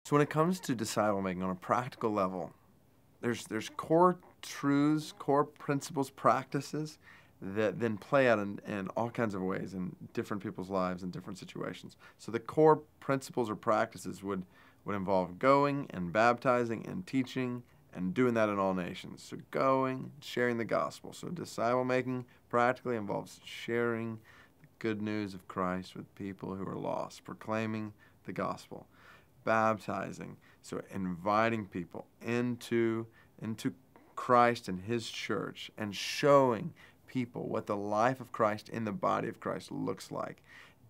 So when it comes to disciple making on a practical level, there's core truths, core principles, practices that then play out in all kinds of ways in different people's lives in different situations. So the core principles or practices would involve going and baptizing and teaching and doing that in all nations. So going, sharing the gospel. So disciple making practically involves sharing the good news of Christ with people who are lost, proclaiming the gospel. Baptizing, so inviting people into Christ and His church and showing people what the life of Christ in the body of Christ looks like,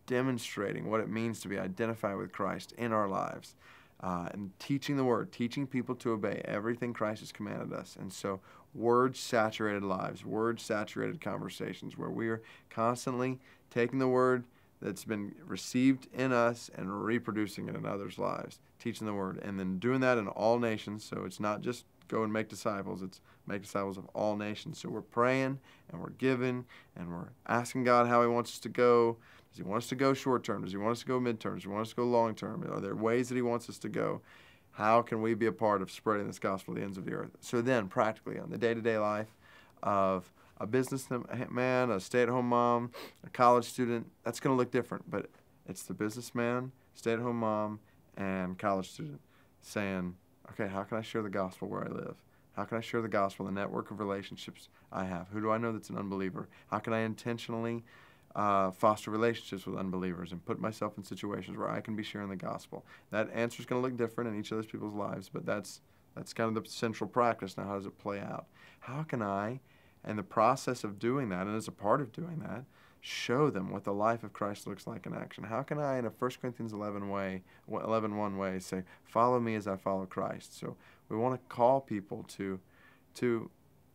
demonstrating what it means to be identified with Christ in our lives, and teaching the Word, teaching people to obey everything Christ has commanded us. And so word-saturated lives, word-saturated conversations where we are constantly taking the Word that's been received in us and reproducing it in others' lives, teaching the Word, and then doing that in all nations. So it's not just go and make disciples, it's make disciples of all nations. So we're praying and we're giving and we're asking God how He wants us to go. Does He want us to go short term? Does He want us to go midterm? Does He want us to go long term? Are there ways that He wants us to go? How can we be a part of spreading this gospel to the ends of the earth? So then, practically, on the day-to-day life of a businessman, a stay-at-home mom, a college student, that's going to look different. But it's the businessman, stay-at-home mom, and college student saying, okay, how can I share the gospel where I live? How can I share the gospel in the network of relationships I have? Who do I know that's an unbeliever? How can I intentionally foster relationships with unbelievers and put myself in situations where I can be sharing the gospel? That answer is going to look different in each of those people's lives, but that's kind of the central practice. Now, how does it play out? How can I, in the process of doing that, and as a part of doing that, show them what the life of Christ looks like in action? How can I, in a 1 Corinthians 11:1 way, say, follow me as I follow Christ? So we want to call people to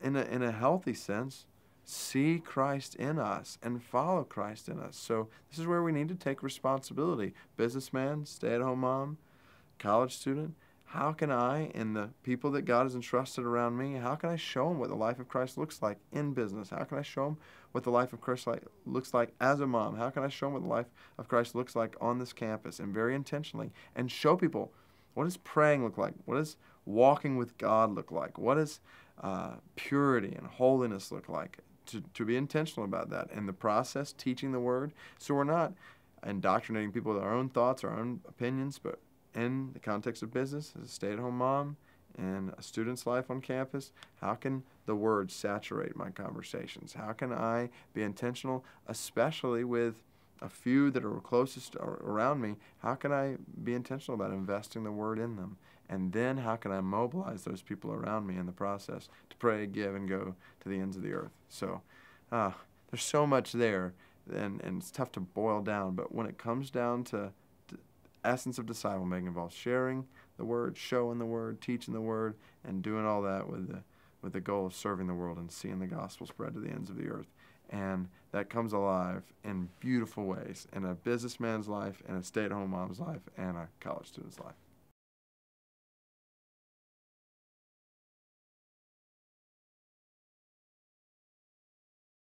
in a healthy sense, see Christ in us and follow Christ in us. So this is where we need to take responsibility. Businessman, stay-at-home mom, college student, how can I, in the people that God has entrusted around me, how can I show them what the life of Christ looks like in business? How can I show them what the life of Christ looks like as a mom? How can I show them what the life of Christ looks like on this campus, and very intentionally, and show people what does praying look like? What does walking with God look like? What does purity and holiness look like? To be intentional about that. In the process, teaching the Word. So we're not indoctrinating people with our own thoughts, our own opinions, but in the context of business, as a stay-at-home mom and a student's life on campus, how can the Word saturate my conversations? How can I be intentional, especially with a few that are closest around me? How can I be intentional about investing the Word in them? And then how can I mobilize those people around me in the process to pray, give, and go to the ends of the earth? So there's so much there, and it's tough to boil down. But when it comes down to essence of disciple making, involves sharing the Word, showing the Word, teaching the Word, and doing all that with the goal of serving the world and seeing the gospel spread to the ends of the earth. And that comes alive in beautiful ways in a businessman's life, in a stay-at-home mom's life, and a college student's life.